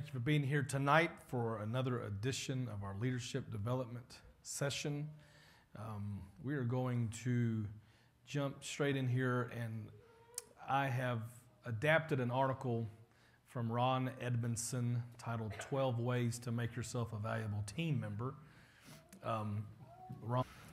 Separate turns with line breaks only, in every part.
Thank you for being here tonight for another edition of our leadership development session. We are going to jump straight in here, and I have adapted an article from Ron Edmondson titled 12 Ways to Make Yourself a Valuable Team Member.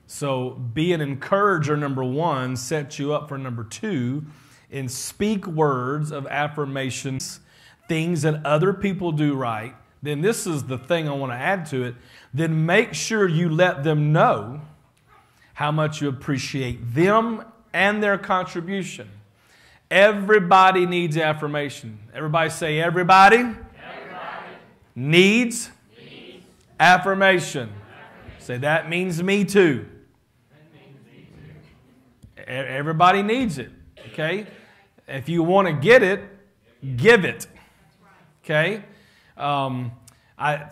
So be an encourager, number one, set you up for number two, and speak words of affirmations, things that other people do right. Then this is the thing I want to add to it. Then make sure you let them know how much you appreciate them and their contribution. Everybody needs affirmation. Everybody say everybody, needs affirmation. Say that means me too. Everybody needs it. Okay? If you want to get it, give it. Okay?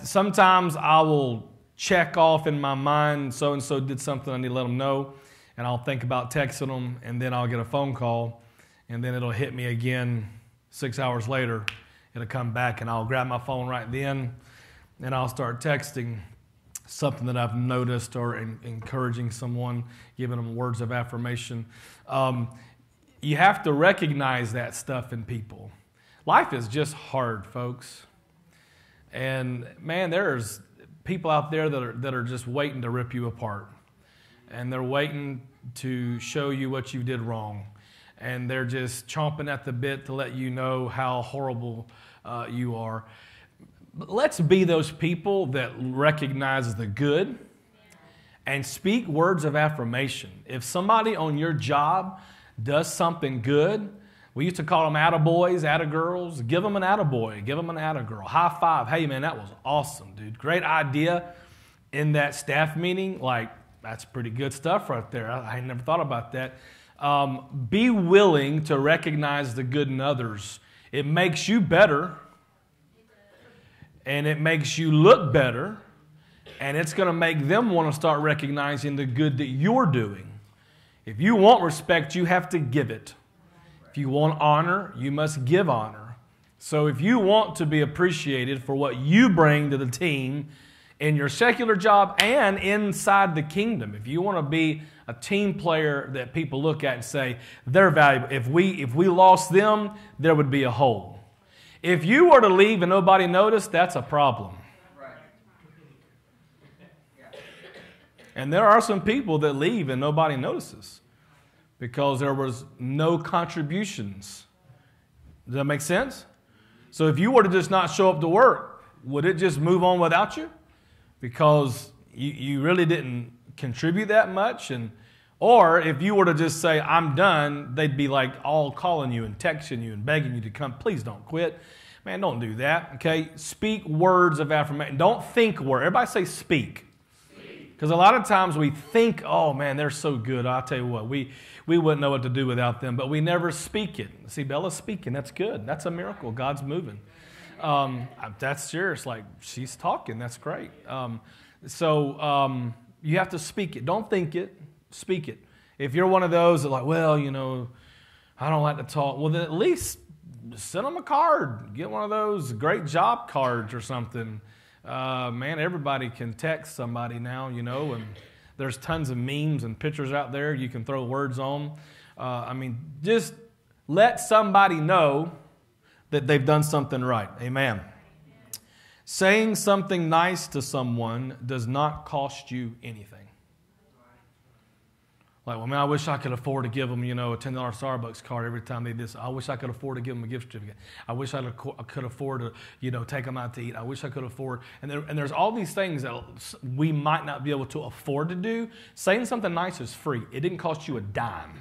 Sometimes I will check off in my mind, so-and-so did something, I need to let them know, and I'll think about texting them, and then I'll get a phone call, and then it'll hit me again 6 hours later. It'll come back, and I'll grab my phone right then, and I'll start texting something that I've noticed or encouraging someone, giving them words of affirmation. You have to recognize that stuff in people. Life is just hard, folks. And man, there's people out there that are just waiting to rip you apart. And they're waiting to show you what you did wrong. And they're just chomping at the bit to let you know how horrible you are. Let's be those people that recognize the good and speak words of affirmation. If somebody on your job does something good, we used to call them attaboys, attagirls. Give them an attaboy, give them an attagirl. High five. Hey, man, that was awesome, dude. Great idea in that staff meeting. Like, that's pretty good stuff right there. I never thought about that. Be willing to recognize the good in others. It makes you better, and it makes you look better, and it's going to make them want to start recognizing the good that you're doing. If you want respect, you have to give it. If you want honor, you must give honor. So if you want to be appreciated for what you bring to the team in your secular job and inside the kingdom, if you want to be a team player that people look at and say, they're valuable. If we lost them, there would be a hole. If you were to leave and nobody noticed, that's a problem. And there are some people that leave and nobody notices because there was no contributions. Does that make sense? So if you were to just not show up to work, would it just move on without you? Because you really didn't contribute that much? Or if you were to just say, I'm done, they'd be like all calling you and texting you and begging you to come. Please don't quit. Man, don't do that, okay? Speak words of affirmation. Don't think words. Everybody say speak. Because a lot of times we think, oh man, they're so good. I'll tell you what, we wouldn't know what to do without them, but we never speak it. See, Bella's speaking. That's good. That's a miracle. God's moving. That's serious. Like, she's talking. That's great. So you have to speak it. Don't think it. Speak it. If you're one of those that like, well, I don't like to talk. Well, then at least send them a card. Get one of those great job cards or something. Man, everybody can text somebody now, and there's tons of memes and pictures out there you can throw words on. Just let somebody know that they've done something right. Amen. Saying something nice to someone does not cost you anything. Like, well, man, I wish I could afford to give them, a $10 Starbucks card every time they do this. I wish I could afford to give them a gift certificate. I wish I could afford to, take them out to eat. I wish I could afford. And there's all these things that we might not be able to afford to do. Saying something nice is free. It didn't cost you a dime.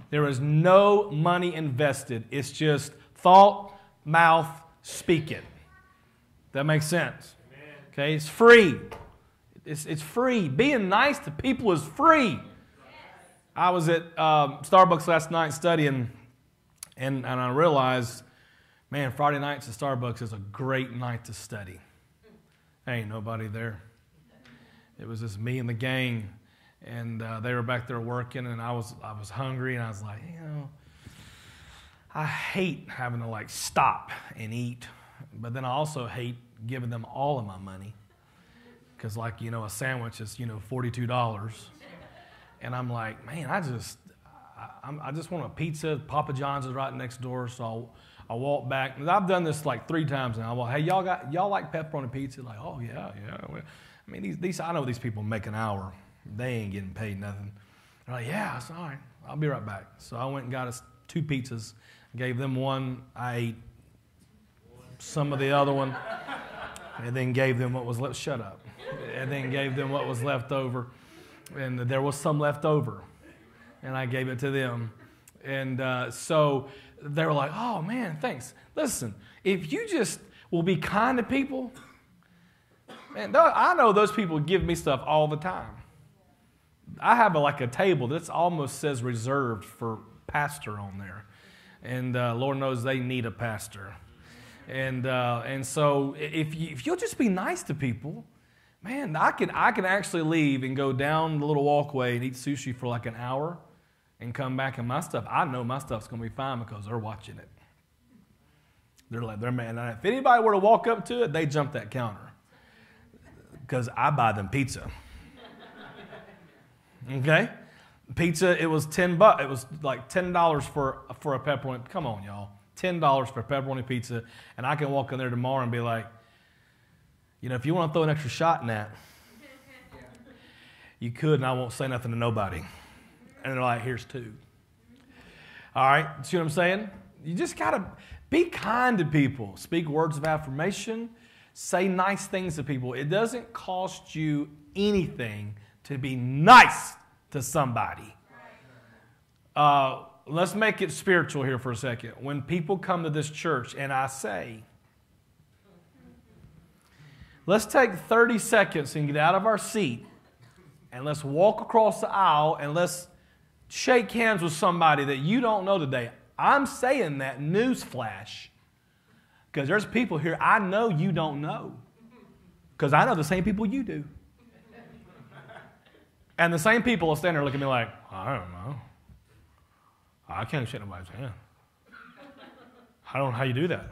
There is no money invested. It's just thought, mouth, speak it. That makes sense. Okay, it's free. It's free. Being nice to people is free. I was at Starbucks last night studying, and I realized, man, Friday nights at Starbucks is a great night to study. There ain't nobody there. It was just me and the gang, and they were back there working, and I was hungry, and I was like, I hate having to stop and eat but then I also hate giving them all of my money. Because like, a sandwich is, $42. And I'm like, man, I just want a pizza. Papa John's is right next door, so I walk back. And I've done this like 3 times now. Well, hey, y'all like pepperoni pizza? Like, oh yeah. Well, I mean, these I know these people make an hour. They ain't getting paid nothing. They're like, yeah, it's all right. I'll be right back. So I went and got us 2 pizzas. Gave them one. I ate some of the other one, and then gave them what was left. Shut up. And then gave them what was left over, and there was some left over, and I gave it to them. And so they were like, oh man, thanks. Listen, if you just will be kind to people, man, I know those people give me stuff all the time. I have a table that almost says reserved for pastor on there. And Lord knows they need a pastor. And so if you'll just be nice to people, man, I can actually leave and go down the little walkway and eat sushi for like an hour and come back, and I know my stuff's going to be fine because they're watching it. They're man. If anybody were to walk up to it, they jump that counter because I buy them pizza. Okay? Pizza, it was $10. It was like $10 for a pepperoni. Come on, y'all. $10 for a pepperoni pizza, and I can walk in there tomorrow and be like, if you want to throw an extra shot in that, you could, and I won't say nothing to nobody. And they're like, here's 2. All right, see what I'm saying? You just got to be kind to people. Speak words of affirmation. Say nice things to people. It doesn't cost you anything to be nice to somebody. Let's make it spiritual here for a second. When people come to this church and I say, let's take 30 seconds and get out of our seat and let's walk across the aisle and let's shake hands with somebody that you don't know today. I'm saying that newsflash because there's people here I know you don't know because I know the same people you do. And the same people will stand there looking at me like, I don't know. I can't shake nobody's hand. I don't know how you do that.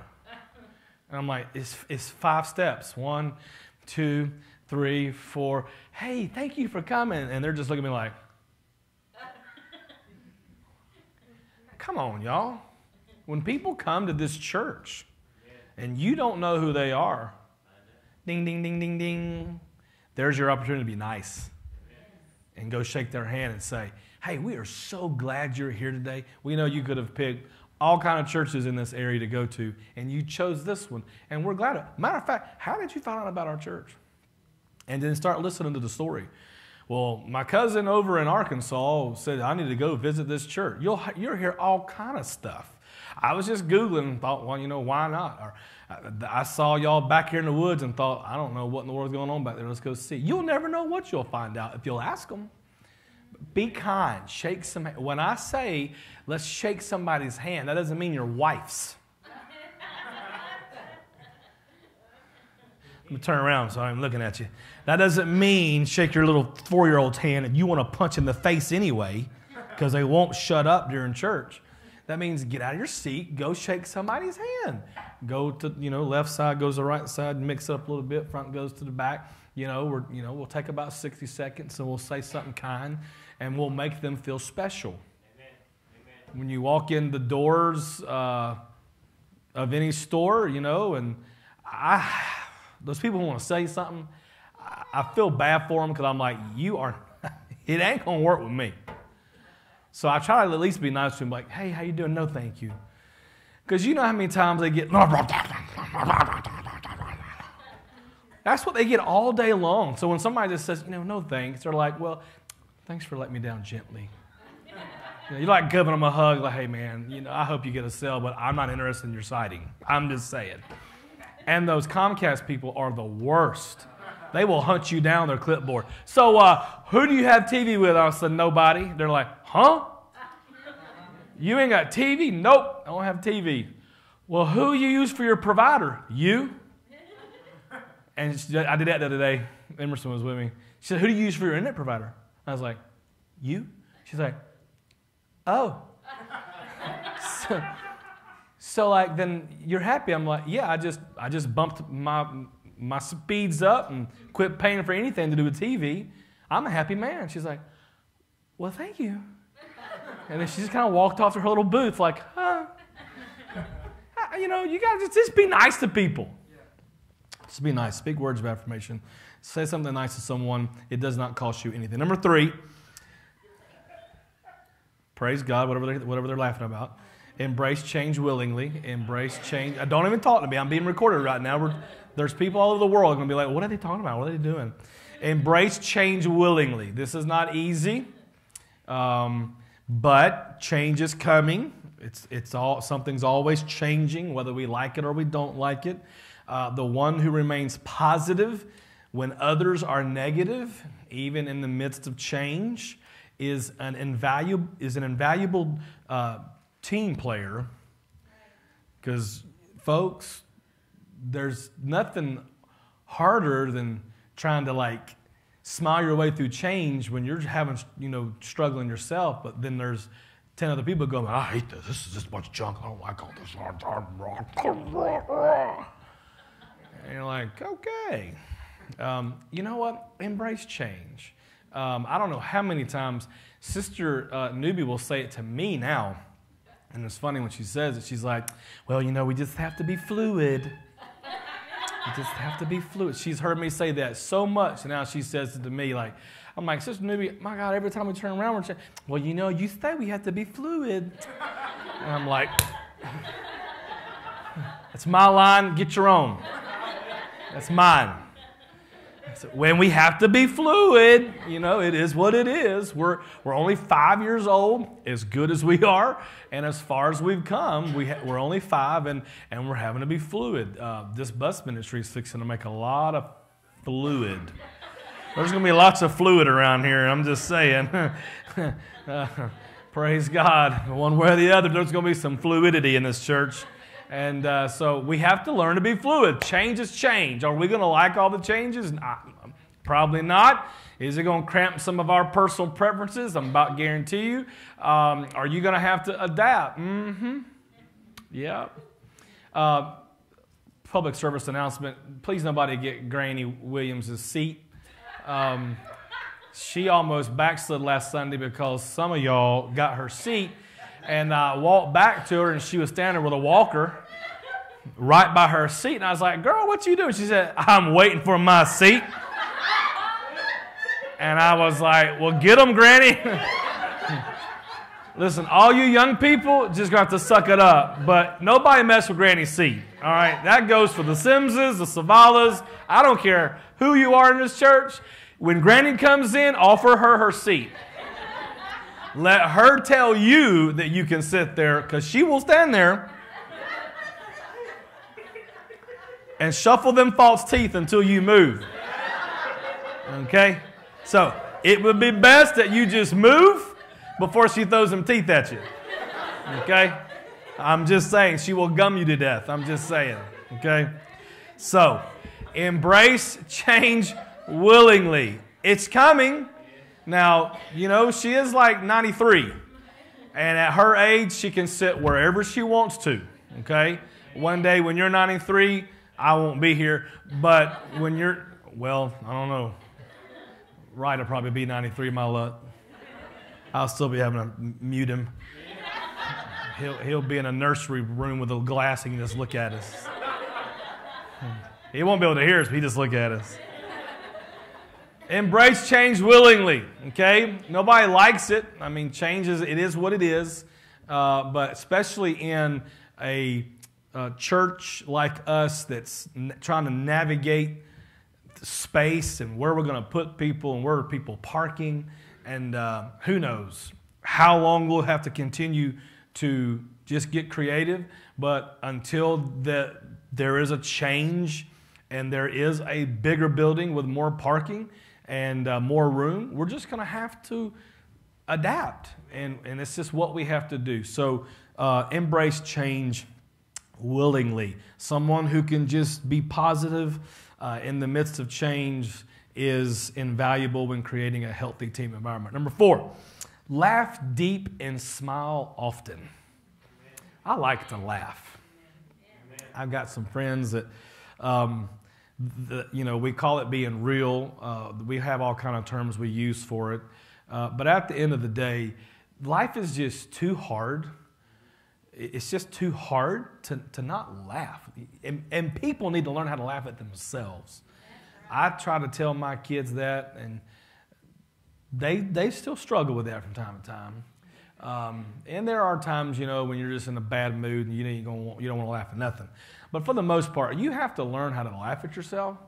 And I'm like, it's 5 steps. 1, 2, 3, 4. Hey, thank you for coming. And they're just looking at me like, come on, y'all. When people come to this church and you don't know who they are, ding, ding, ding, ding, ding, there's your opportunity to be nice. And go shake their hand and say, hey, we are so glad you're here today. We know you could have picked all kind of churches in this area to go to, and you chose this one, and we're glad. Matter of fact, how did you find out about our church? And then start listening to the story. Well, my cousin over in Arkansas said, I need to go visit this church. You'll hear all kind of stuff. I was just Googling and thought, well, why not? Or I saw y'all back here in the woods and thought, I don't know what in the world's going on back there. Let's go see. You'll never know what you'll find out if you'll ask them. Be kind. Shake some. When I say let's shake somebody's hand, that doesn't mean your wife's. Let me turn around so I'm looking at you. That doesn't mean shake your little 4-year-old's hand and you want to punch in the face anyway because they won't shut up during church. That means get out of your seat, go shake somebody's hand. Go to, left side goes to the right side, mix up a little bit, front goes to the back. We'll take about 60 seconds and we'll say something kind and we'll make them feel special. Amen. When you walk in the doors of any store, and those people who want to say something, I feel bad for them because I'm like, it ain't going to work with me. So I try to at least be nice to them, like, hey, how you doing? No, thank you. Because you know how many times they get, that's what they get all day long. So when somebody just says, no thanks, they're like, well, thanks for letting me down gently. You're like giving them a hug, like, hey, man, I hope you get a sale, but I'm not interested in your siding. I'm just saying. And those Comcast people are the worst. They will hunt you down their clipboard. So who do you have TV with? I said, nobody. They're like, huh? You ain't got TV? Nope, I don't have TV. Well, who you use for your provider? You? And I did that the other day. Emerson was with me. She said, who do you use for your internet provider? I was like, you? She's like, oh. So like, then you're happy. I'm like, yeah, I just bumped my speeds up and quit paying for anything to do with TV. I'm a happy man. She's like, well, thank you. And then she just kind of walked off to her little booth like, huh? You know, you got to just be nice to people. Just be nice. Speak words of affirmation. Say something nice to someone. It does not cost you anything. Number 3, praise God, whatever they're laughing about. Embrace change willingly. Embrace change. Don't even talk to me. I'm being recorded right now. There's people all over the world going to be like, what are they talking about? What are they doing? Embrace change willingly. This is not easy, but change is coming. Something's always changing, whether we like it or we don't like it. The one who remains positive when others are negative, even in the midst of change, is an invaluable team player. Because, folks, there's nothing harder than trying to like smile your way through change when you're having, struggling yourself, but then there's 10 other people going, I hate this. This is just a bunch of junk. I don't like all this. And you're like, okay. You know what? Embrace change. I don't know how many times Sister Newbie will say it to me now. And it's funny when she says it. She's like, well, we just have to be fluid. We just have to be fluid. She's heard me say that so much. And now she says it to me like, I'm like, Sister Newbie, my God, every time we turn around, we're saying, well, you say we have to be fluid. And I'm like, that's my line, get your own. That's mine. So when we have to be fluid, it is what it is. We're only 5 years old, as good as we are, and as far as we've come, we're only 5, and we're having to be fluid. This bus ministry is fixing to make a lot of fluid. There's going to be lots of fluid around here, I'm just saying. Praise God. One way or the other, there's going to be some fluidity in this church. And so we have to learn to be fluid. Change is change. Are we going to like all the changes? Probably not. Is it going to cramp some of our personal preferences? I'm about to guarantee you. Are you going to have to adapt? Mm-hmm. Yeah. Public service announcement. Please nobody get Granny Williams' seat. She almost backslid last Sunday because some of y'all got her seat. And I walked back to her, and she was standing with a walker right by her seat. And I was like, girl, what you doing? She said, I'm waiting for my seat. And I was like, well, get them, Granny. Listen, all you young people just going to have to suck it up. But nobody mess with Granny's seat. All right? That goes for the Simses, the Savalas. I don't care who you are in this church. When Granny comes in, offer her seat. Let her tell you that you can sit there, because she will stand there and shuffle them false teeth until you move. Okay? So, it would be best that you just move before she throws them teeth at you. Okay? I'm just saying, she will gum you to death. I'm just saying. Okay? So, embrace change willingly. It's coming. Now, she is like 93. And at her age, she can sit wherever she wants to. Okay? One day when you're 93, I won't be here. But when you're, I don't know. Right, will probably be 93, my luck. I'll still be having to mute him. He'll be in a nursery room with a glass and he can just look at us. He won't be able to hear us, but he just look at us. Embrace change willingly, okay? Nobody likes it. I mean, change it is what it is. But especially in a church like us that's trying to navigate space and where we're going to put people and where are people parking. And who knows how long we'll have to continue to just get creative. But until there is a change and there is a bigger building with more parking and more room, we're just going to have to adapt. And it's just what we have to do. So embrace change willingly. Someone who can just be positive in the midst of change is invaluable when creating a healthy team environment. Number 4, laugh deep and smile often. I like to laugh. I've got some friends that, we call it being real. We have all kind of terms we use for it. But at the end of the day, life is just too hard. It's just too hard to not laugh. And people need to learn how to laugh at themselves. I try to tell my kids that, and they still struggle with that from time to time. And there are times, when you're just in a bad mood and you don't want to laugh at nothing. But for the most part, you have to learn how to laugh at yourself,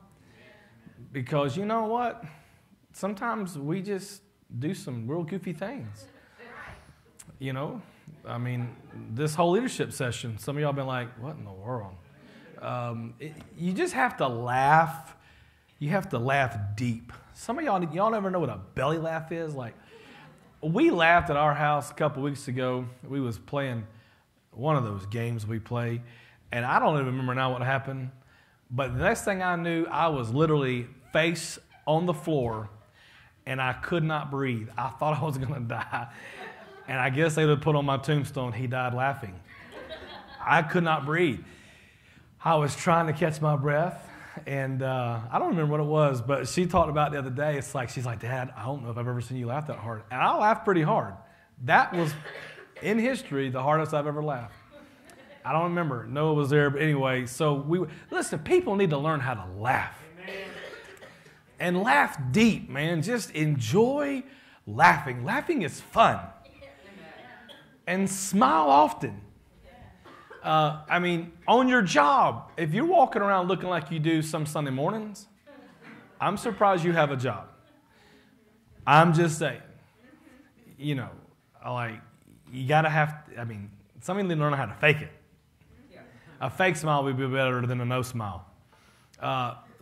because you know what? Sometimes we just do some real goofy things. This whole leadership session, some of y'all been like, what in the world? You just have to laugh. You have to laugh deep. Some of y'all never know what a belly laugh is. Like, we laughed at our house a couple weeks ago. We was playing one of those games we play, and I don't even remember now what happened. But the next thing I knew, I was literally face on the floor, and I could not breathe. I thought I was going to die. And I guess they would put on my tombstone, he died laughing. I could not breathe. I was trying to catch my breath, and I don't remember what it was, but she talked about it the other day. She's like, Dad, I don't know if I've ever seen you laugh that hard. And I laughed pretty hard. That was, in history, the hardest I've ever laughed. I don't remember. Noah was there, but anyway. So listen, people need to learn how to laugh. Amen. And laugh deep, man. Just enjoy laughing. Laughing is fun. And smile often. On your job, if you're walking around looking like you do some Sunday mornings, I'm surprised you have a job. I'm just saying. You gotta have, somebody need to learn how to fake it. A fake smile would be better than a no smile.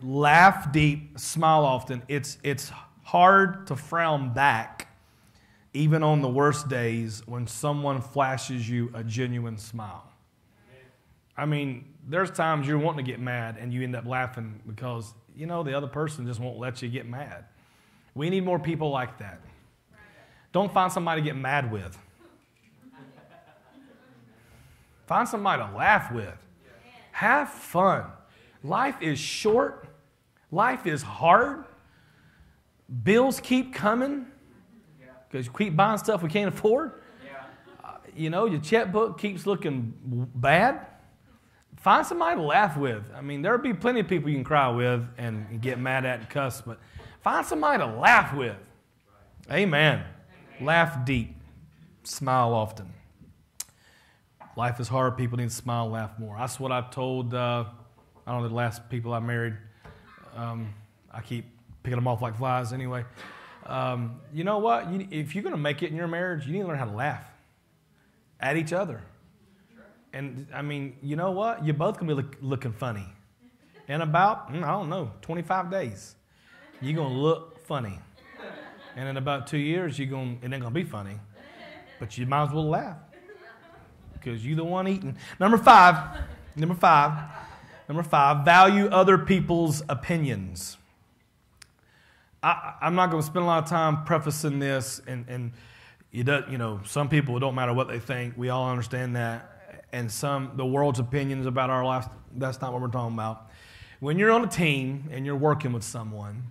Laugh deep, smile often. It's hard to frown back, even on the worst days, when someone flashes you a genuine smile. There's times you're wanting to get mad and you end up laughing because, the other person just won't let you get mad. We need more people like that. Don't find somebody to get mad with. Find somebody to laugh with. Have fun. Life is short. Life is hard. Bills keep coming because you keep buying stuff we can't afford. Your checkbook keeps looking bad. Find somebody to laugh with. There'll be plenty of people you can cry with and get mad at and cuss, but find somebody to laugh with. Amen. Laugh deep. Smile often. Life is hard. People need to smile and laugh more. That's what I've told, the last people I married. I keep picking them off like flies anyway. You know what? If you're going to make it in your marriage, you need to learn how to laugh at each other. And, you know what? You're both going to be looking funny. In about, 25 days, you're going to look funny. And in about 2 years, it ain't going to be funny. But you might as well laugh. Because you're the one eating. Number five, value other people's opinions. I'm not going to spend a lot of time prefacing this, and some people, it don't matter what they think. We all understand that. And the world's opinions about our lives, that's not what we're talking about. When you're on a team and you're working with someone,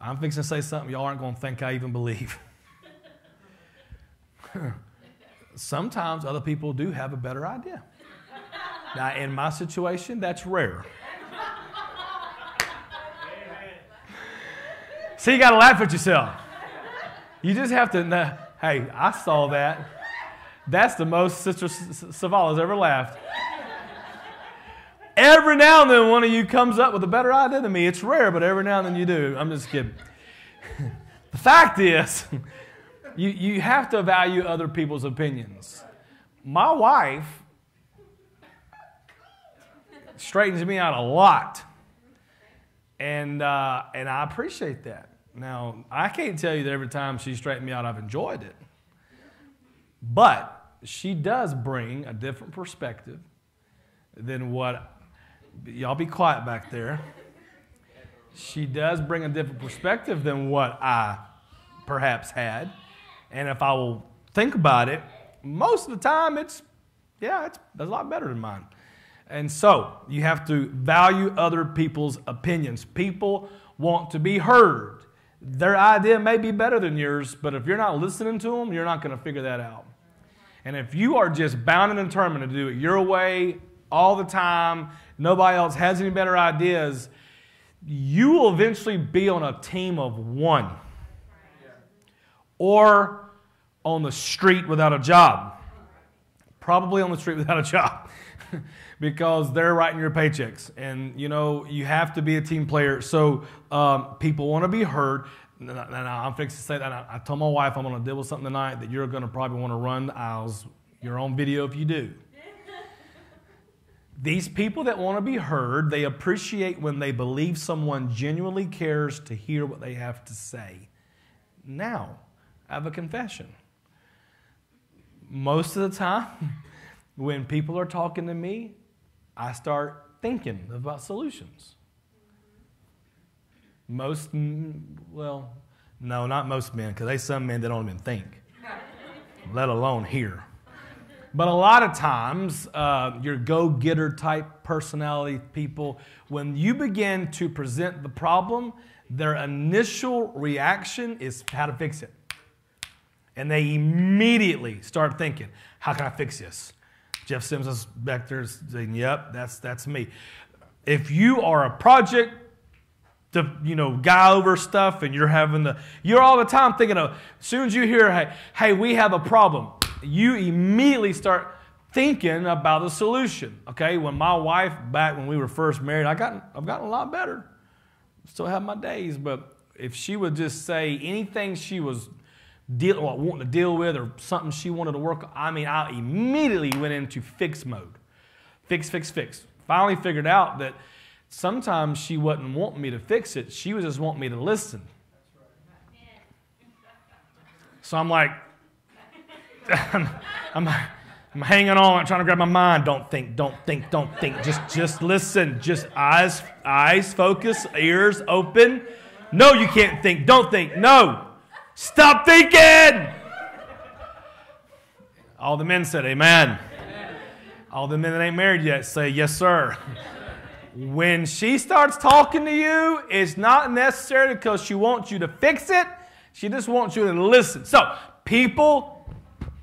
I'm fixing to say something y'all aren't going to think I even believe. Sometimes other people do have a better idea. Now, in my situation, that's rare. So you got to laugh at yourself. You just have to, hey, I saw that. That's the most Sister Savala's ever laughed. Every now and then one of you comes up with a better idea than me. It's rare, but every now and then you do. I'm just kidding. The fact is, you have to value other people's opinions. My wife straightens me out a lot. And I appreciate that. Now, I can't tell you that every time she straightened me out, I've enjoyed it. But she does bring a different perspective than what... Y'all be quiet back there. She does bring a different perspective than what I perhaps had. And if I will think about it, most of the time it's Yeah, that's a lot better than mine. And so you have to value other people's opinions. People want to be heard. Their idea may be better than yours, but if you're not listening to them, you're not going to figure that out. And if you are just bound and determined to do it your way all the time, nobody else has any better ideas, you will eventually be on a team of one. Or on the street without a job. Probably on the street without a job. Because they're writing your paychecks. And, you have to be a team player. So people want to be heard. And I'm fixing to say that. I told my wife I'm going to deal with something tonight that you're going to probably want to run the aisles. You're on video if you do. These people that want to be heard, they appreciate when they believe someone genuinely cares to hear what they have to say. Now, I have a confession. Most of the time, when people are talking to me, I start thinking about solutions. No, not most men, because there's some men that don't even think, let alone hear. But a lot of times, your go-getter type personality people, when you begin to present the problem, their initial reaction is how to fix it. And they immediately start thinking, how can I fix this? Jeff Sims is back there saying, yep, that's me. If you are a project guy over stuff and you're all the time thinking of, as soon as you hear, hey, we have a problem, you immediately start thinking about the solution. Okay, when my wife, back when we were first married, I've gotten a lot better. Still have my days, but if she would just say anything she was wanting to deal with or something she wanted to work on, I immediately went into fix mode. Fix. Finally figured out that sometimes she wasn't wanting me to fix it. She was just wanting me to listen. So I'm like, I'm hanging on, trying to grab my mind. Don't think. Just listen. Just eyes focus, ears open. No, you can't think. Don't think. No. Stop thinking! All the men said amen. All the men that ain't married yet say yes, sir. When she starts talking to you, it's not necessarily because she wants you to fix it. She just wants you to listen. So, people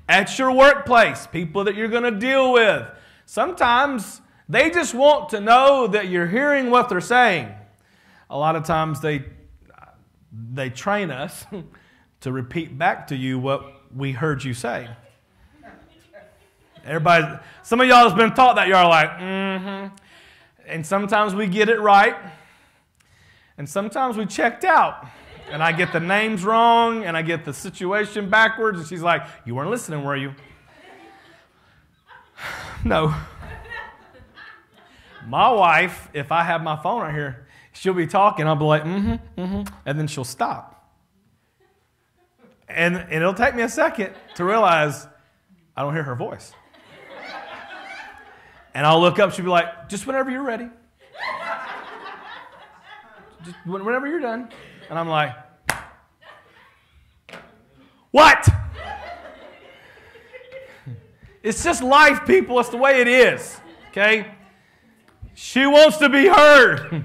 at your workplace, people that you're going to deal with, sometimes they just want to know that you're hearing what they're saying. A lot of times they train us to repeat back to you what we heard you say. Everybody, some of y'all has been taught that. Y'all are like, mm-hmm. And sometimes we get it right. And sometimes we checked out. And I get the names wrong, and I get the situation backwards, and she's like, you weren't listening, were you? No. My wife, if I have my phone right here, she'll be talking, I'll be like, and then she'll stop. And it'll take me a second to realize I don't hear her voice. And I'll look up, she'll be like, just whenever you're ready. Just whenever you're done. And I'm like, what? It's just life, people. It's the way it is. Okay? She wants to be heard.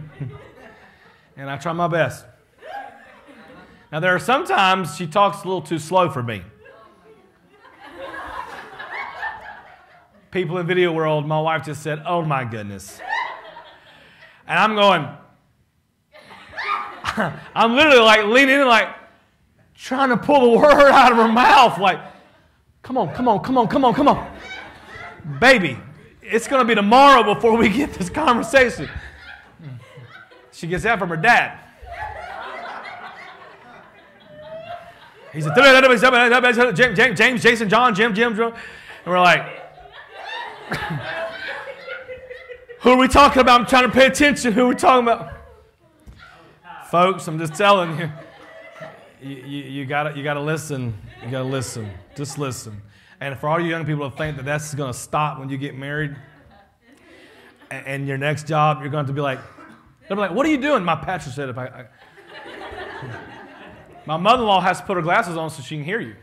And I try my best. Now, there are sometimes she talks a little too slow for me. People in video world, my wife just said, oh my goodness. And I'm going, I'm literally like leaning in, like trying to pull the word out of her mouth. Like, come on. Baby, it's going to be tomorrow before we get this conversation. She gets that from her dad. He said, James, Jason, John, Jim. And we're like, who are we talking about? I'm trying to pay attention. Who are we talking about? Folks, I'm just telling you. You gotta listen. You gotta listen. Just listen. And for all you young people to think that that's going to stop when you get married, and your next job, you're going to be like, they'll be like, what are you doing? My pastor said if I my mother-in-law has to put her glasses on so she can hear you.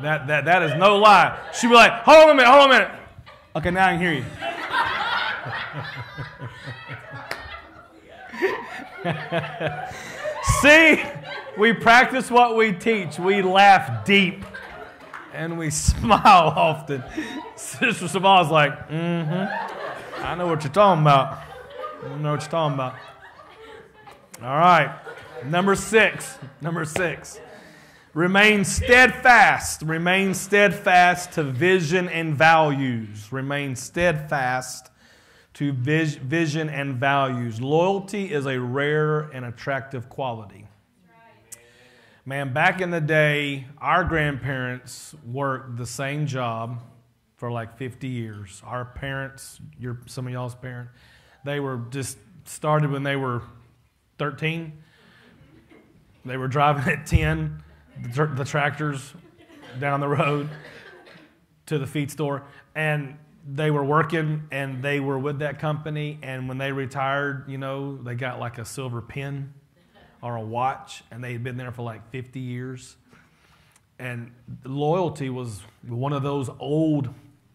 That is no lie. She'd be like, hold on a minute. Okay, now I can hear you. See, we practice what we teach. We laugh deep and we smile often. Sister Savannah's like, I know what you're talking about. I know what you're talking about. All right, number six. Remain steadfast. Remain steadfast to vision and values. Remain steadfast to vision and values. Loyalty is a rare and attractive quality. Man, back in the day, our grandparents worked the same job for like 50 years. Our parents, some of y'all's parents, they were just started when they were 13. They were driving at 10, the tractors down the road to the feed store. And they were working and they were with that company. And when they retired, they got like a silver pin or a watch. And they had been there for like 50 years. And loyalty was one of those old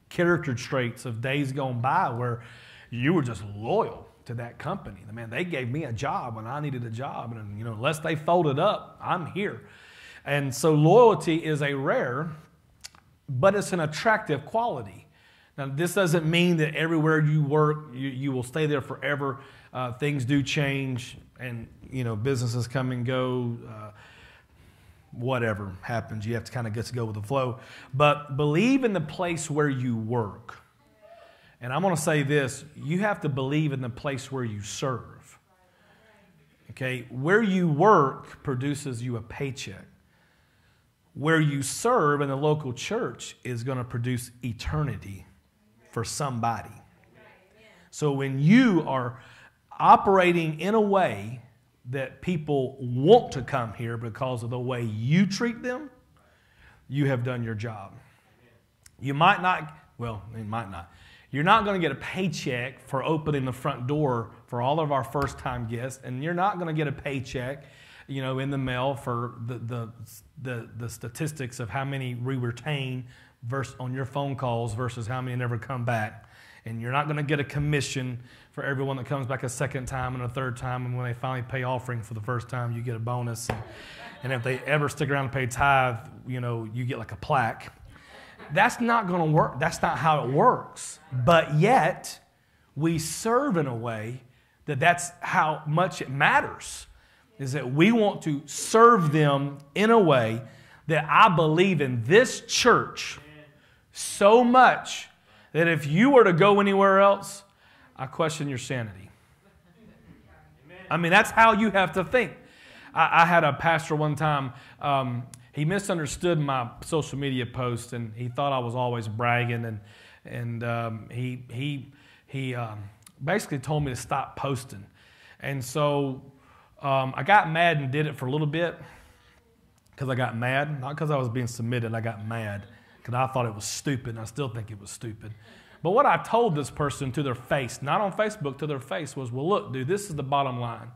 character traits of days gone by where you were just loyal to that company. Man, they gave me a job when I needed a job. And, unless they folded up, I'm here. And so loyalty is a rare, but it's an attractive quality. Now, this doesn't mean that everywhere you work, you will stay there forever. Things do change and, businesses come and go. Whatever happens, you have to kind of get to go with the flow. But believe in the place where you work. And I'm going to say this, you have to believe in the place where you serve. Okay, where you work produces you a paycheck. Where you serve in the local church is going to produce eternity for somebody. So when you are operating in a way that people want to come here because of the way you treat them, you have done your job. You might not, You're not going to get a paycheck for opening the front door for all of our first-time guests, and you're not going to get a paycheck, in the mail for the statistics of how many we retain on your phone calls versus how many never come back. And you're not going to get a commission for everyone that comes back a second time and a third time, and when they finally pay offering for the first time, you get a bonus. And if they ever stick around and pay tithe, you get like a plaque. That's not going to work. That's not how it works. But yet, we serve in a way that's how much it matters, is that we want to serve them in a way that I believe in this church so much that if you were to go anywhere else, I question your sanity. I mean, that's how you have to think. I had a pastor one time, he misunderstood my social media post, and he thought I was always bragging, and he basically told me to stop posting. And so I got mad and did it for a little bit because I got mad. Not because I was being submitted, I got mad because I thought it was stupid, and I still think it was stupid. But what I told this person to their face, not on Facebook, to their face, was, well, look, dude, this is the bottom line.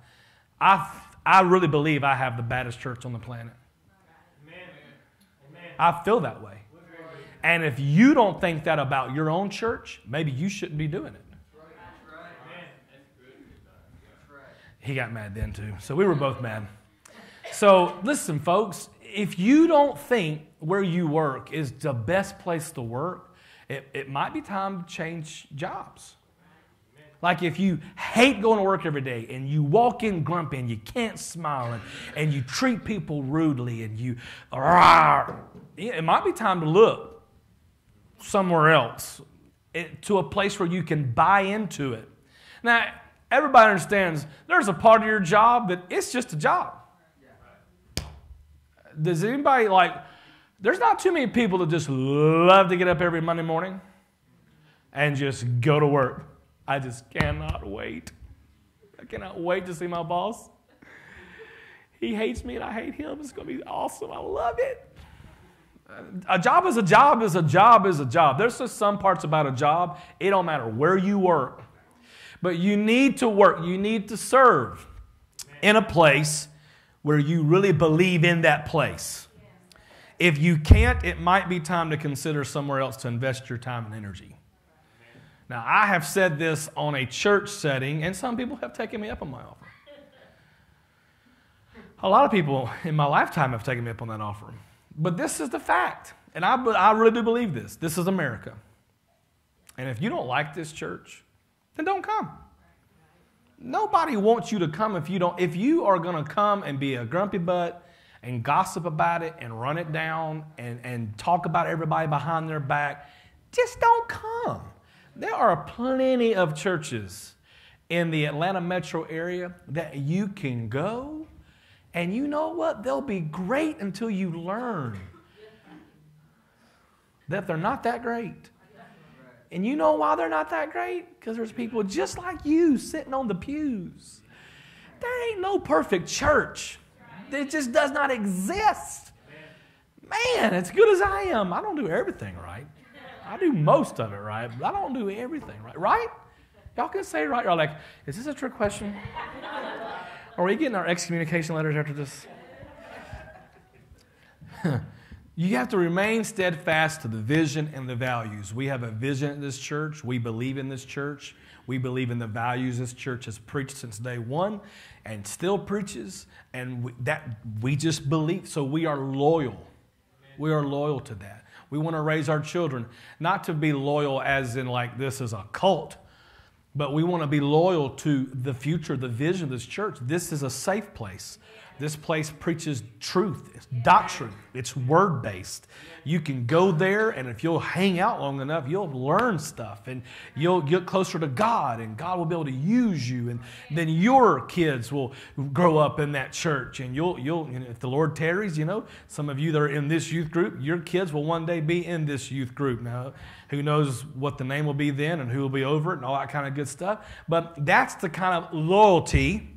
I really believe I have the baddest church on the planet. I feel that way. And if you don't think that about your own church, maybe you shouldn't be doing it. He got mad then too. So we were both mad. So listen, folks, if you don't think where you work is the best place to work, it might be time to change jobs. Like if you hate going to work every day and you walk in grumpy and you can't smile and you treat people rudely and it might be time to look somewhere else to a place where you can buy into it. Now, everybody understands there's a part of your job that it's just a job. Does anybody there's not too many people that just love to get up every Monday morning and just go to work. I just cannot wait. I cannot wait to see my boss. He hates me and I hate him. It's going to be awesome. I love it. A job is a job is a job is a job. There's just some parts about a job. It don't matter where you work. But you need to work. You need to serve in a place where you really believe in that place. If you can't, it might be time to consider somewhere else to invest your time and energy. Now, I have said this on a church setting, and some people have taken me up on my offer. A lot of people in my lifetime have taken me up on that offer. But this is the fact, and I really do believe this. This is America. And if you don't like this church, then don't come. Nobody wants you to come if you don't. If you are going to come and be a grumpy butt and gossip about it and run it down and talk about everybody behind their back, just don't come. There are plenty of churches in the Atlanta metro area that you can go, and you know what? They'll be great until you learn that they're not that great. And you know why they're not that great? Because there's people just like you sitting on the pews. There ain't no perfect church. It just does not exist. Man, as good as I am, I don't do everything right. I do most of it right, but I don't do everything right. Right? Y'all can say right. You're like, is this a trick question? Are we getting our excommunication letters after this? You have to remain steadfast to the vision and the values. We have a vision at this church. We believe in this church. We believe in the values this church has preached since day one and still preaches. And we just believe. So we are loyal. We are loyal to that. We want to raise our children, not to be loyal as in like this is a cult, but we want to be loyal to the future, the vision of this church. This is a safe place. This place preaches truth. It's doctrine. It's word-based. You can go there, and if you'll hang out long enough, you'll learn stuff, and you'll get closer to God, and God will be able to use you, and then your kids will grow up in that church, and you'll if the Lord tarries, some of you that are in this youth group, your kids will one day be in this youth group. Now, who knows what the name will be then, and who will be over it, and all that kind of good stuff. But that's the kind of loyalty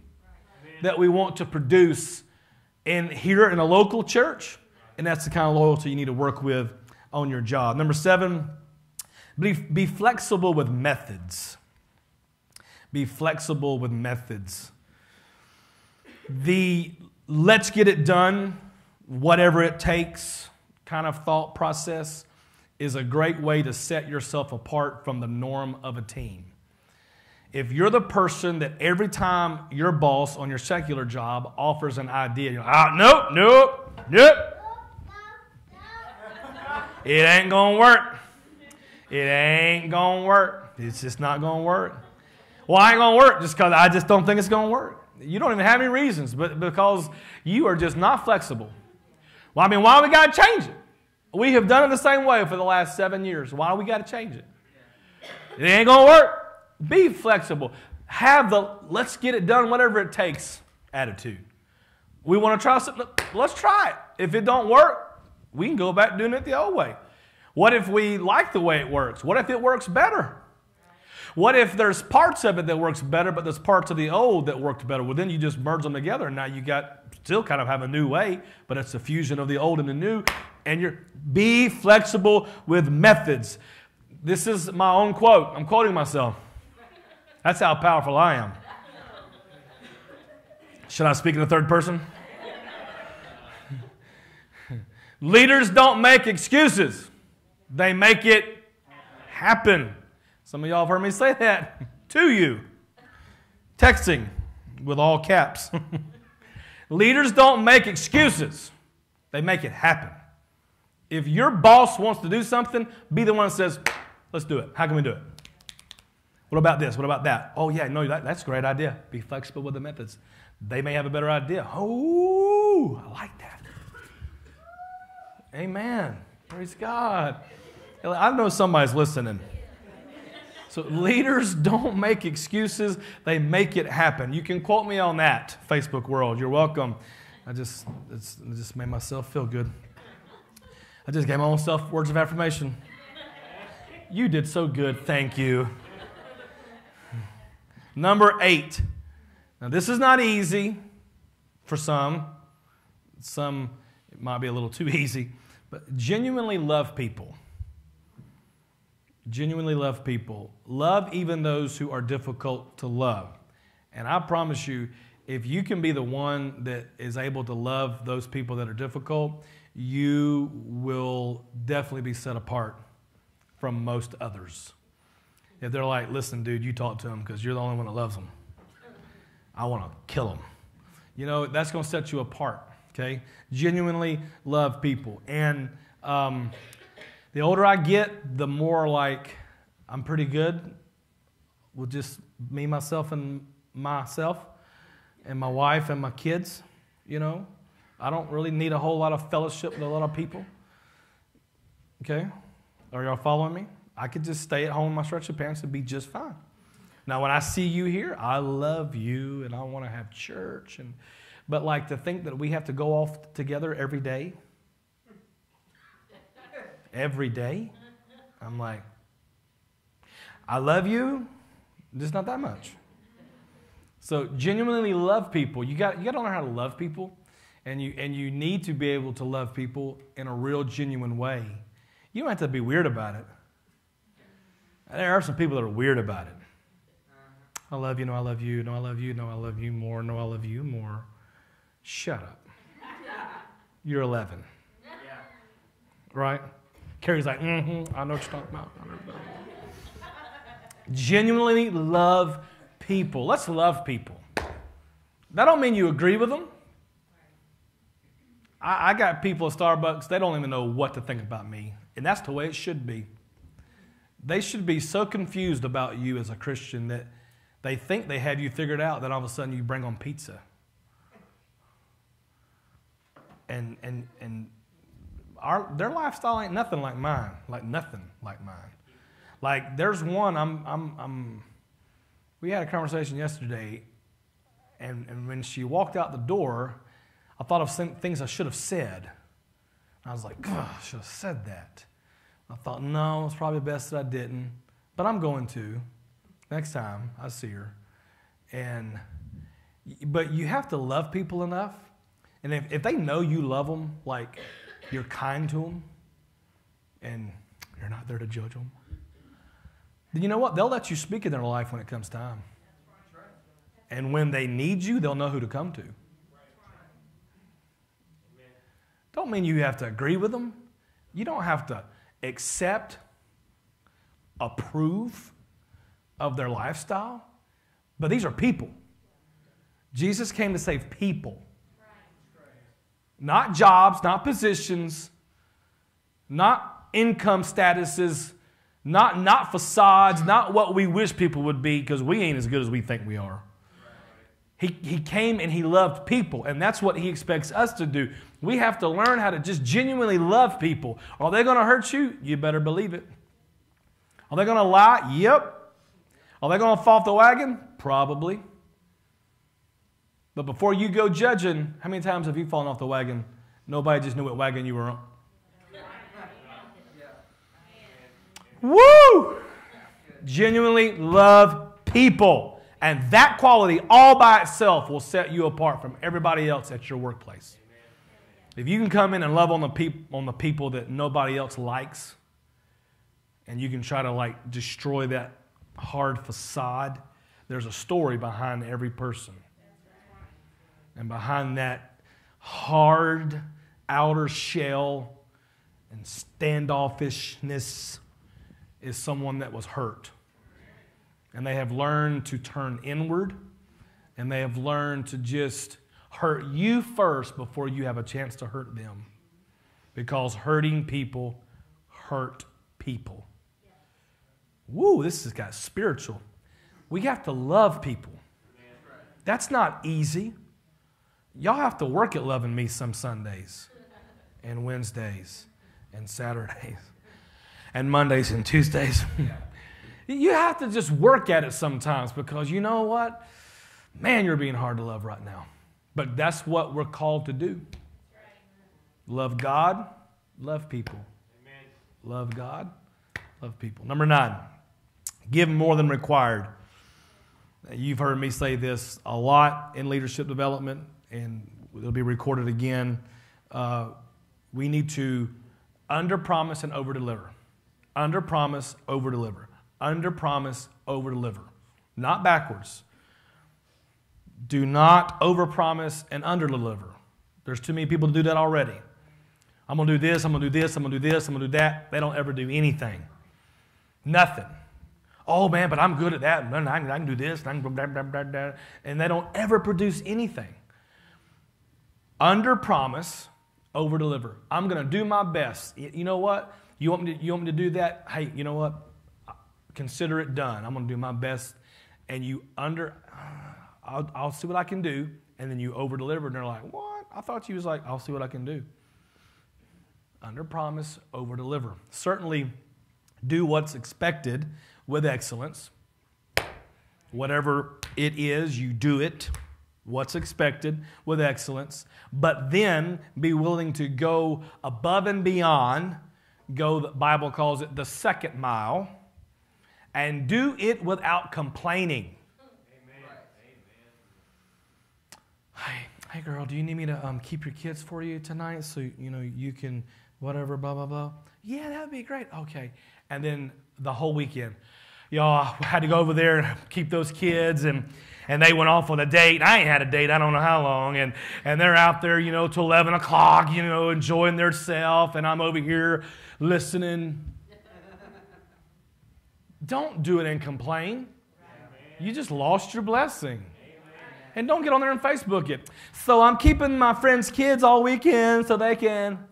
that we want to produce here in a local church, and that's the kind of loyalty you need to work with on your job. Number 7, be flexible with methods. Be flexible with methods. The let's get it done, whatever it takes kind of thought process is a great way to set yourself apart from the norm of a team. If you're the person that every time your boss on your secular job offers an idea, you're like, nope. It ain't going to work. It ain't going to work. It's just not going to work. Well, I ain't going to work just because I just don't think it's going to work. You don't even have any reasons, but because you are just not flexible. Well, why do we got to change it? We have done it the same way for the last 7 years. Why do we got to change it? It ain't going to work. Be flexible. Have the let's get it done, whatever it takes attitude. We want to try something. Let's try it. If it don't work, we can go back to doing it the old way. What if we like the way it works? What if it works better? What if there's parts of it that works better, but there's parts of the old that worked better? Well, then you just merge them together, and now you still kind of have a new way, but it's a fusion of the old and the new. And be flexible with methods. This is my own quote. I'm quoting myself. That's how powerful I am. Should I speak in the third person? Leaders don't make excuses. They make it happen. Some of y'all have heard me say that to you. Texting with all caps. Leaders don't make excuses. They make it happen. If your boss wants to do something, be the one that says, let's do it. How can we do it? What about this? What about that? Oh, yeah, no, that's a great idea. Be flexible with the methods. They may have a better idea. Oh, I like that. Amen. Praise God. I know somebody's listening. So leaders don't make excuses. They make it happen. You can quote me on that, Facebook world. You're welcome. I just made myself feel good. I just gave my own self words of affirmation. You did so good. Thank you. Number 8. Now, this is not easy for some. Some, it might be a little too easy. But genuinely love people. Genuinely love people. Love even those who are difficult to love. And I promise you, if you can be the one that is able to love those people that are difficult, you will definitely be set apart from most others. If they're like, listen, dude, you talk to them because you're the only one that loves them. I want to kill them. You know, that's going to set you apart, okay? Genuinely love people. And the older I get, the more like I'm pretty good with just me, myself, and my wife and my kids, you know. I don't really need a whole lot of fellowship with a lot of people. Okay? Are y'all following me? I could just stay at home in my stretcher pants and be just fine. Now, when I see you here, I love you and I want to have church. But like to think that we have to go off together every day. Every day. I'm like, I love you, just not that much. So genuinely love people. You got to learn how to love people. And you need to be able to love people in a real, genuine way. You don't have to be weird about it. There are some people that are weird about it. I love you, no, I love you, no, I love you, no, I love you more, no, I love you more. Shut up. You're 11. Right? Carrie's like, I know what you're talking about. Genuinely love people. Let's love people. That don't mean you agree with them. I got people at Starbucks, they don't even know what to think about me. And that's the way it should be. They should be so confused about you as a Christian that they think they have you figured out, then all of a sudden you bring on pizza. And their lifestyle ain't nothing like mine. Like nothing like mine. Like there's one, we had a conversation yesterday, and when she walked out the door, I thought of some things I should have said. I was like, I should have said that. I thought, no, it's probably best that I didn't. But I'm going to. Next time I see her. But you have to love people enough. And if they know you love them, like you're kind to them, and you're not there to judge them, then you know what? They'll let you speak in their life when it comes time. And when they need you, they'll know who to come to. Don't mean you have to agree with them. You don't have to accept, approve of their lifestyle. But these are people. Jesus came to save people. Not jobs, not positions, not income statuses, not facades, not what we wish people would be, because we ain't as good as we think we are. He came and he loved people, and that's what he expects us to do. We have to learn how to just genuinely love people. Are they going to hurt you? You better believe it. Are they going to lie? Yep. Are they going to fall off the wagon? Probably. But before you go judging, how many times have you fallen off the wagon? Nobody just knew what wagon you were on. Woo! Genuinely love people. And that quality all by itself will set you apart from everybody else at your workplace. If you can come in and love on the people that nobody else likes, and you can try to destroy that hard facade, there's a story behind every person. And behind that hard outer shell and standoffishness is someone that was hurt. And they have learned to turn inward, and they have learned to just hurt you first before you have a chance to hurt them. Because hurting people hurt people. Woo, this has got spiritual. We have to love people. That's not easy. Y'all have to work at loving me some Sundays and Wednesdays and Saturdays and Mondays and Tuesdays. You have to just work at it sometimes, because you know what? Man, you're being hard to love right now. But that's what we're called to do. Love God, love people. Love God, love people. Number 9, give more than required. You've heard me say this a lot in leadership development, and it'll be recorded again. We need to under-promise and over-deliver. Under-promise, over-deliver. Under-promise, over-deliver. Not backwards. Do not overpromise and underdeliver. There's too many people to do that already. I'm going to do this, I'm going to do this, I'm going to do this, I'm going to do that. They don't ever do anything. Nothing. Oh, man, but I'm good at that. I can do this. And they don't ever produce anything. Underpromise, overdeliver. I'm going to do my best. You know what? You want me to do that? Hey, you know what? Consider it done. I'm going to do my best. And I'll see what I can do. And then you overdeliver. And they're like, what? I thought you was like, I'll see what I can do. Underpromise, overdeliver. Certainly do what's expected with excellence. Whatever it is, you do it. What's expected with excellence. But then be willing to go above and beyond. Go, the Bible calls it the second mile. And do it without complaining. Amen. Hey girl, do you need me to keep your kids for you tonight so you can whatever, blah, blah, blah? Yeah, that would be great. Okay. And then the whole weekend, y'all, I had to go over there and keep those kids, and they went off on a date. I ain't had a date, I don't know how long, and they're out there, till 11 o'clock, enjoying their self, and I'm over here listening. Don't do it and complain. You just lost your blessing. And don't get on there and Facebook it. So I'm keeping my friends' kids all weekend so they can.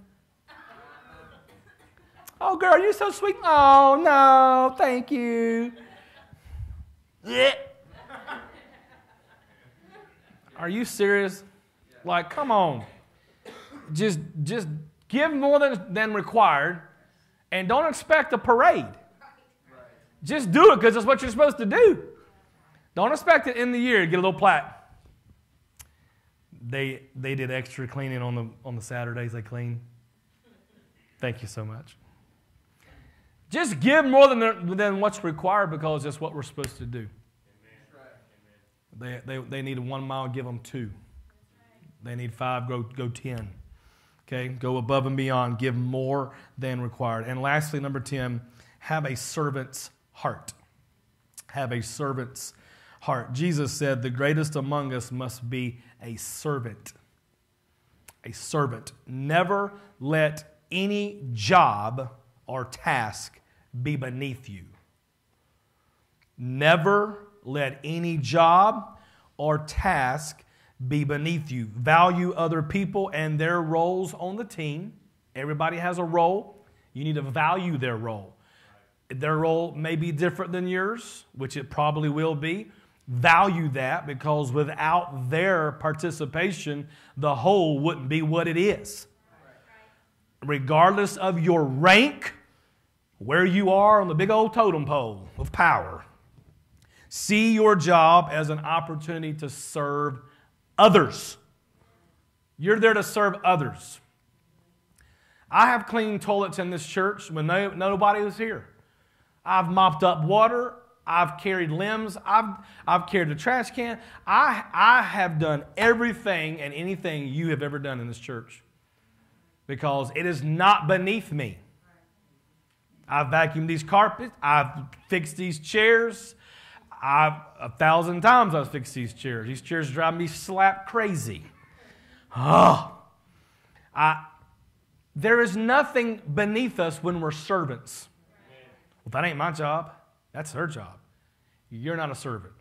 Oh, girl, you're so sweet. Oh, no, thank you. Are you serious? Like, come on. Just give more than required, and don't expect a parade. Just do it because that's what you're supposed to do. Don't expect it in the year to get a little plaque. They did extra cleaning on the Saturdays they clean. Thank you so much. Just give more than what's required because that's what we're supposed to do. They need 1 mile, give them 2. They need 5, go 10. Okay, go above and beyond, give more than required. And lastly, number 10, have a servant's heart. Have a servant's heart. Jesus said, the greatest among us must be a servant. A servant. Never let any job or task be beneath you. Never let any job or task be beneath you. Value other people and their roles on the team. Everybody has a role. You need to value their role. Their role may be different than yours, which it probably will be. Value that, because without their participation, the whole wouldn't be what it is. Regardless of your rank, where you are on the big old totem pole of power, see your job as an opportunity to serve others. You're there to serve others. I have cleaned toilets in this church when nobody was here. I've mopped up water. I've carried limbs. I've carried the trash can. I have done everything and anything you have ever done in this church because it is not beneath me. I've vacuumed these carpets. I've fixed these chairs. 1,000 times I've fixed these chairs. These chairs drive me slap crazy. There is nothing beneath us when we're servants. Well, that ain't my job. That's her job. You're not a servant.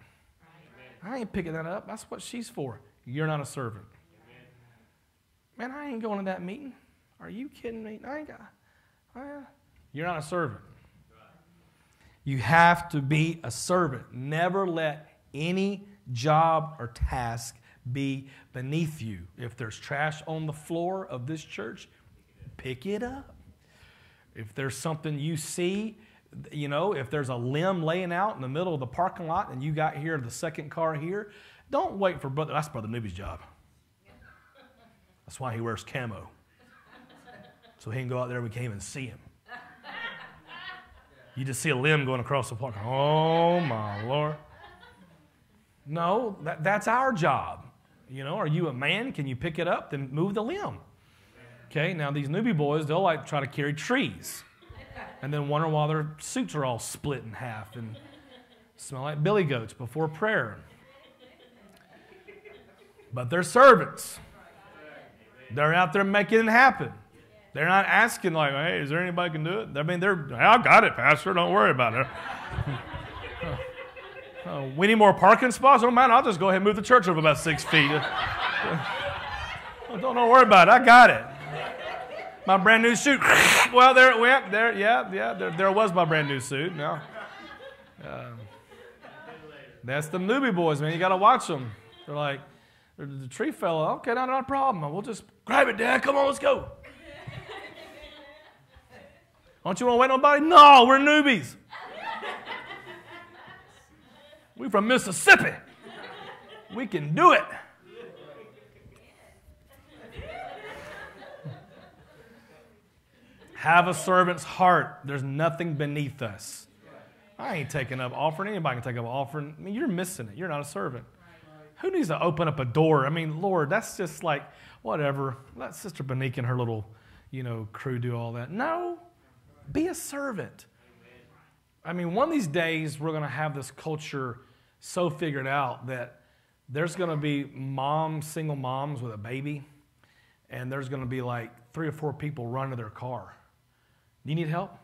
I ain't picking that up. That's what she's for. You're not a servant. Man, I ain't going to that meeting. Are you kidding me? You're not a servant. You have to be a servant. Never let any job or task be beneath you. If there's trash on the floor of this church, pick it up. If there's something you see, if there's a limb laying out in the middle of the parking lot and you got here the second car here, don't wait for Brother. That's Brother Newby's job. That's why he wears camo. So he can go out there and we can't even see him. You just see a limb going across the park. Oh, my Lord. No, that's our job. Are you a man? Can you pick it up? Then move the limb. Okay, now these newbie boys, they'll try to carry trees. And then wonder why their suits are all split in half and smell like billy goats before prayer. But they're servants. They're out there making it happen. They're not asking like, hey, is there anybody can do it? I mean, I got it, Pastor. Don't worry about it. We need more parking spots? Oh, man, I'll just go ahead and move the church over about 6 feet. Don't worry about it. I got it. My brand new suit. Well, there it went. There was my brand new suit. No. That's the newbie boys, man. You got to watch them. They're like, the tree fell. Okay, not a problem. We'll just grab it, Dad. Come on, let's go. Don't you want to wait on nobody? No, we're newbies. We're from Mississippi. We can do it. Have a servant's heart. There's nothing beneath us. I ain't taking up offering. Anybody can take up offering. I mean, you're missing it. You're not a servant. Who needs to open up a door? I mean, Lord, that's just like, whatever. Let Sister Benique and her little, crew do all that. No. Be a servant. I mean, one of these days, we're going to have this culture so figured out that there's going to be single moms with a baby, and there's going to be like 3 or 4 people run to their car. Do you need help?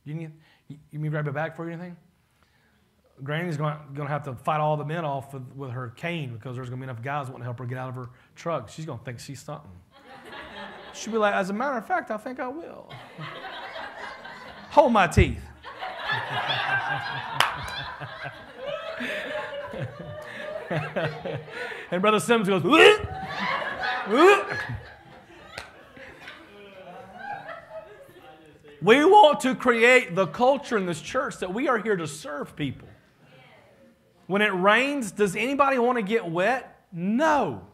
You need me to grab a bag for you or anything? Granny's going to have to fight all the men off with her cane because there's going to be enough guys wanting to help her get out of her truck. She's going to think she's something. She'll be like, as a matter of fact, I think I will. Hold my teeth. And Brother Sims goes, whoop, whoop. We want to create the culture in this church that we are here to serve people. When it rains, does anybody want to get wet? No.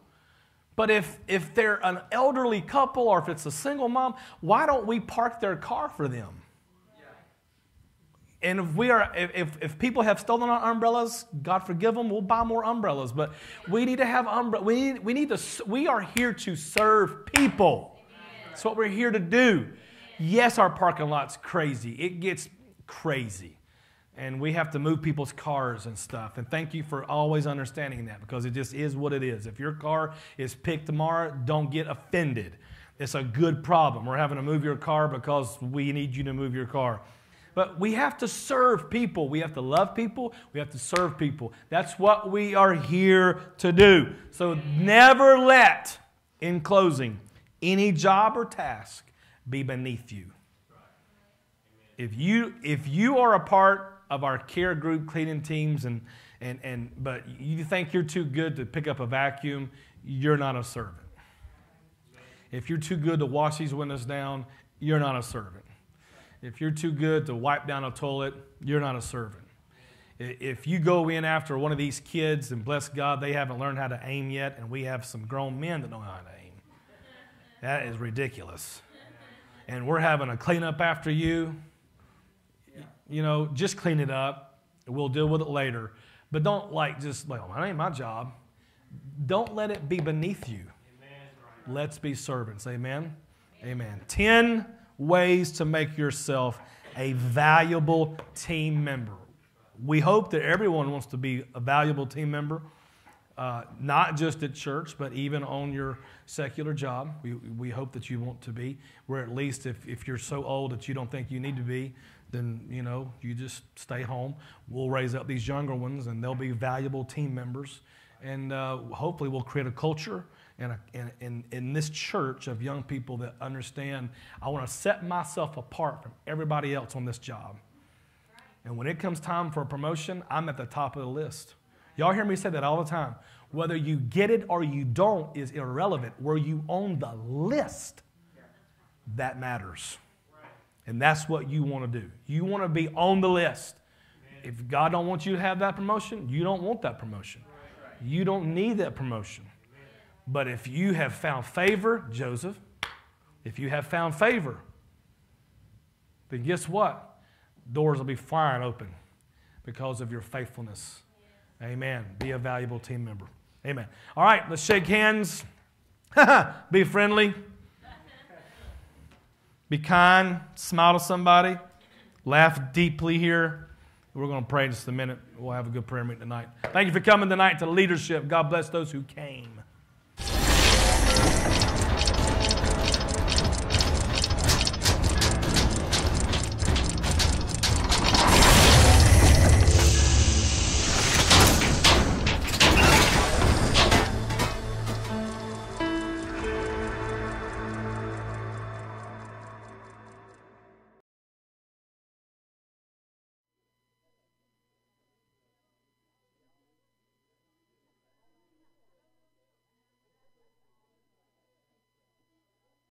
But if they're an elderly couple or if it's a single mom, why don't we park their car for them? And if people have stolen our umbrellas, God forgive them, we'll buy more umbrellas. But we need to have umbrellas. We are here to serve people. That's what we're here to do. Yes, our parking lot's crazy. It gets crazy. And we have to move people's cars and stuff. And thank you for always understanding that, because it just is what it is. If your car is picked tomorrow, don't get offended. It's a good problem. We're having to move your car because we need you to move your car. But we have to serve people. We have to love people. We have to serve people. That's what we are here to do. So never let, in closing, any job or task be beneath you. If you are a part of our care group cleaning teams but you think you're too good to pick up a vacuum, you're not a servant. If you're too good to wash these windows down, you're not a servant. If you're too good to wipe down a toilet, you're not a servant. If you go in after one of these kids, and bless God, they haven't learned how to aim yet, and we have some grown men that know how to aim. That is ridiculous. And we're having a clean up after you. Just clean it up. We'll deal with it later. But don't that ain't my job. Don't let it be beneath you. Let's be servants. Amen? Amen. 10 ways to make yourself a valuable team member. We hope that everyone wants to be a valuable team member, not just at church, but even on your secular job. We hope that you want to be, where at least if you're so old that you don't think you need to be, then, you just stay home. We'll raise up these younger ones, and they'll be valuable team members. And hopefully we'll create a culture in this church of young people that understand, I want to set myself apart from everybody else on this job. And when it comes time for a promotion, I'm at the top of the list. Y'all hear me say that all the time. Whether you get it or you don't is irrelevant. Were you on the list? That matters. And that's what you want to do. You want to be on the list. If God don't want you to have that promotion, you don't want that promotion. You don't need that promotion. But if you have found favor, Joseph, if you have found favor, then guess what? Doors will be flying open because of your faithfulness. Amen. Be a valuable team member. Amen. All right, let's shake hands. Be friendly. Be kind. Smile to somebody. Laugh deeply here. We're going to pray in just a minute. We'll have a good prayer meeting tonight. Thank you for coming tonight to leadership. God bless those who came.